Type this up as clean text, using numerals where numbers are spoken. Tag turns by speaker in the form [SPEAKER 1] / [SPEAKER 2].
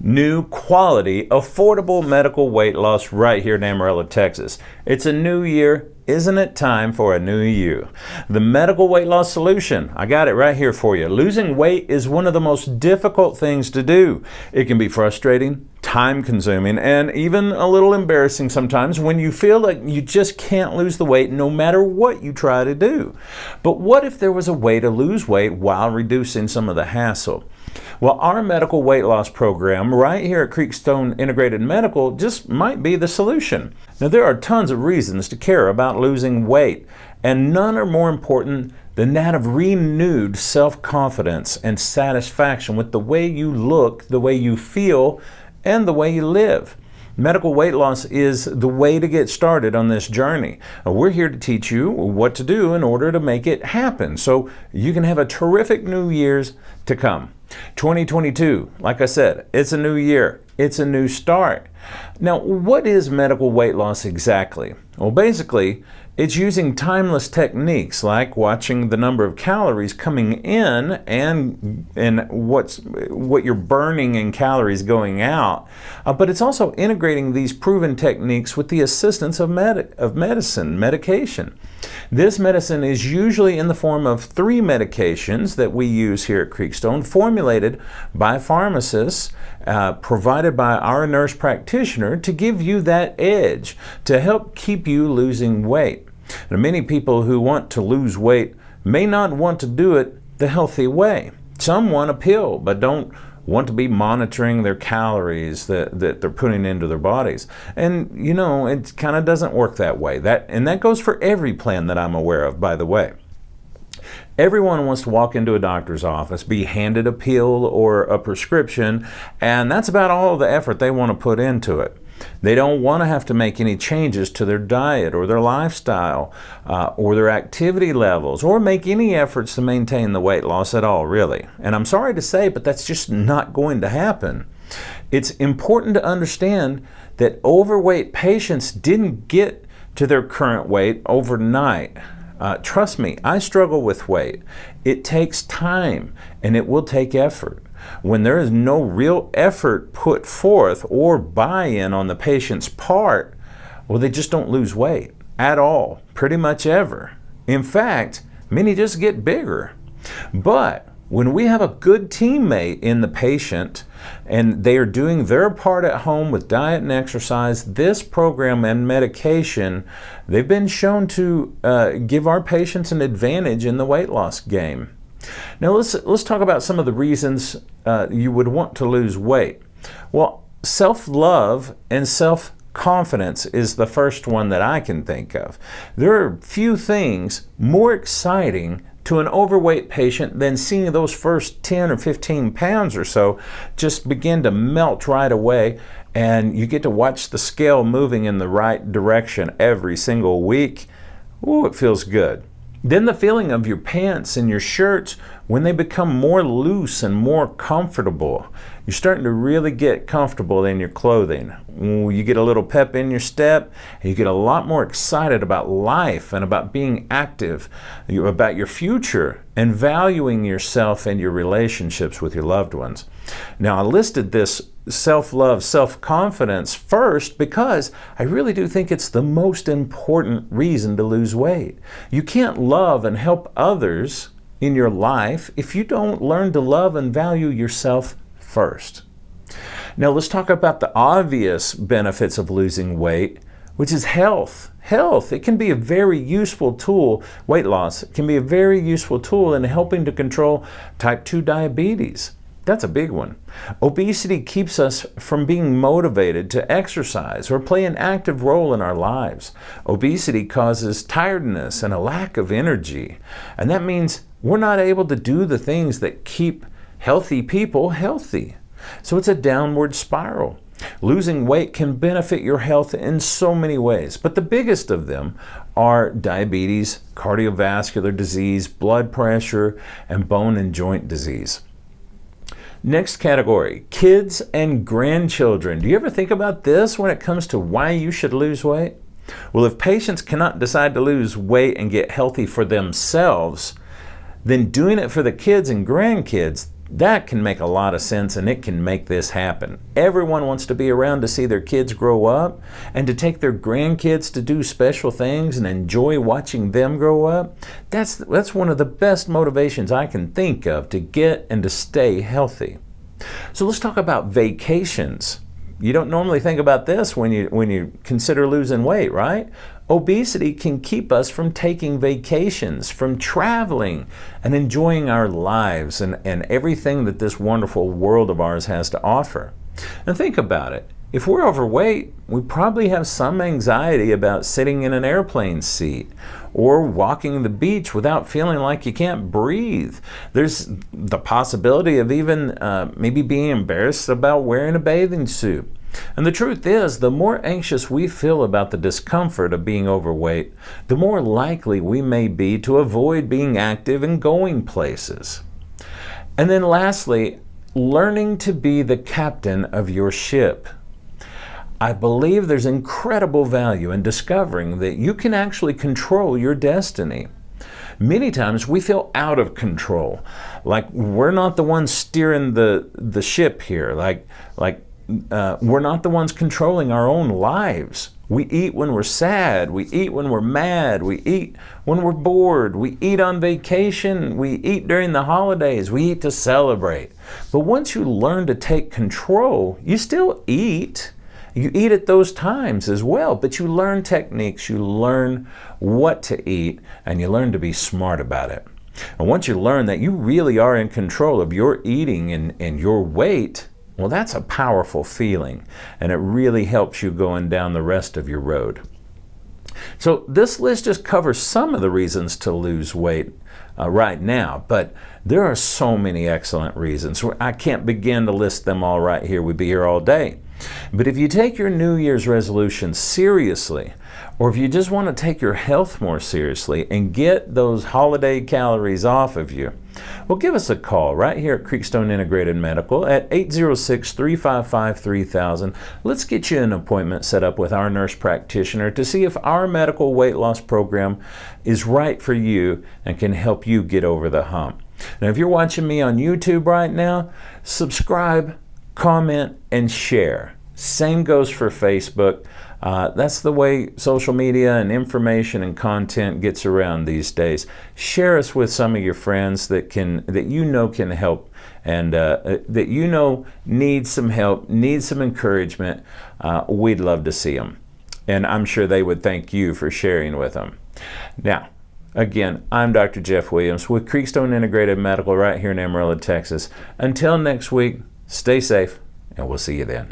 [SPEAKER 1] new, quality, affordable medical weight loss right here in Amarillo, Texas. It's a new year. Isn't it time for a new you? The medical weight loss solution. I got it right here for you. Losing weight is one of the most difficult things to do. It can be frustrating, time-consuming, and even a little embarrassing sometimes when you feel like you just can't lose the weight no matter what you try to do. But what if there was a way to lose weight while reducing some of the hassle? Well, our medical weight loss program right here at Creekstone Integrated Medical just might be the solution. Now, there are tons of reasons to care about losing weight, and none are more important than that of renewed self-confidence and satisfaction with the way you look, the way you feel, and the way you live. Medical weight loss is the way to get started on this journey. We're here to teach you what to do in order to make it happen so you can have a terrific New Year's to come. 2022, like I said, it's a new year. It's a new start. Now, what is medical weight loss exactly? Well, basically, it's using timeless techniques like watching the number of calories coming in and what you're burning in calories going out. But it's also integrating these proven techniques with the assistance of medication. This medicine is usually in the form of 3 medications that we use here at Creekstone, formulated by pharmacists, provided by our nurse practitioner to give you that edge to help keep you losing weight. Now, many people who want to lose weight may not want to do it the healthy way. Some want a pill but don't want to be monitoring their calories that they're putting into their bodies. And you know, it kind of doesn't work that way. That goes for every plan that I'm aware of, by the way. Everyone wants to walk into a doctor's office, be handed a pill or a prescription, and that's about all the effort they want to put into it. They don't want to have to make any changes to their diet or their lifestyle or their activity levels, or make any efforts to maintain the weight loss at all, really. And I'm sorry to say, but that's just not going to happen. It's important to understand that overweight patients didn't get to their current weight overnight. Trust me, I struggle with weight. It takes time and it will take effort. When there is no real effort put forth or buy-in on the patient's part, well, they just don't lose weight at all, pretty much ever. In fact, many just get bigger. But when we have a good teammate in the patient and they are doing their part at home with diet and exercise, this program and medication, they've been shown to give our patients an advantage in the weight loss game. Now let's talk about some of the reasons you would want to lose weight. Well, self-love and self-confidence is the first one that I can think of. There are few things more exciting to an overweight patient than seeing those first 10 or 15 pounds or so just begin to melt right away, and you get to watch the scale moving in the right direction every single week. Ooh, it feels good. Then the feeling of your pants and your shirts when they become more loose and more comfortable. You're starting to really get comfortable in your clothing. You get a little pep in your step, and you get a lot more excited about life and about being active, about your future, and valuing yourself and your relationships with your loved ones. Now, I listed this self-love, self-confidence first because I really do think it's the most important reason to lose weight. You can't love and help others in your life if you don't learn to love and value yourself first. Now let's talk about the obvious benefits of losing weight, which is health. Health, it can be a very useful tool. Weight loss can be a very useful tool in helping to control type 2 diabetes. That's a big one. Obesity keeps us from being motivated to exercise or play an active role in our lives. Obesity causes tiredness and a lack of energy. And that means we're not able to do the things that keep healthy people healthy. So it's a downward spiral. Losing weight can benefit your health in so many ways, but the biggest of them are diabetes, cardiovascular disease, blood pressure, and bone and joint disease. Next category, kids and grandchildren. Do you ever think about this when it comes to why you should lose weight? Well, if patients cannot decide to lose weight and get healthy for themselves, then doing it for the kids and grandkids, That can make a lot of sense, and it can make this happen. Everyone wants to be around to see their kids grow up and to take their grandkids to do special things and enjoy watching them grow up. That's one of the best motivations I can think of to get and to stay healthy. So let's talk about vacations. You don't normally think about this when you consider losing weight, right? Obesity can keep us from taking vacations, from traveling and enjoying our lives and everything that this wonderful world of ours has to offer. And think about it. If we're overweight, we probably have some anxiety about sitting in an airplane seat or walking the beach without feeling like you can't breathe. There's the possibility of even maybe being embarrassed about wearing a bathing suit. And the truth is, the more anxious we feel about the discomfort of being overweight, the more likely we may be to avoid being active and going places. And then lastly, learning to be the captain of your ship. I believe there's incredible value in discovering that you can actually control your destiny. Many times we feel out of control, like we're not the ones steering the ship here, like we're not the ones controlling our own lives. We eat when we're sad, we eat when we're mad, we eat when we're bored, we eat on vacation, we eat during the holidays, we eat to celebrate. But once you learn to take control, you still eat. You eat at those times as well, but you learn techniques, you learn what to eat, and you learn to be smart about it. And once you learn that you really are in control of your eating and your weight, well, that's a powerful feeling, and it really helps you going down the rest of your road. So this list just covers some of the reasons to lose weight right now, but there are so many excellent reasons. I can't begin to list them all right here. We'd be here all day. But if you take your New Year's resolution seriously, or if you just want to take your health more seriously and get those holiday calories off of you, well, give us a call right here at Creekstone Integrated Medical at 806-355-3000. Let's get you an appointment set up with our nurse practitioner to see if our medical weight loss program is right for you and can help you get over the hump. Now, if you're watching me on YouTube right now, subscribe, comment, and share. Same goes for Facebook. That's the way social media and information and content gets around these days. Share us with some of your friends that you know can help and that you know need some help, need some encouragement. We'd love to see them. And I'm sure they would thank you for sharing with them. Now, again, I'm Dr. Jeff Williams with Creekstone Integrated Medical right here in Amarillo, Texas. Until next week, stay safe, and we'll see you then.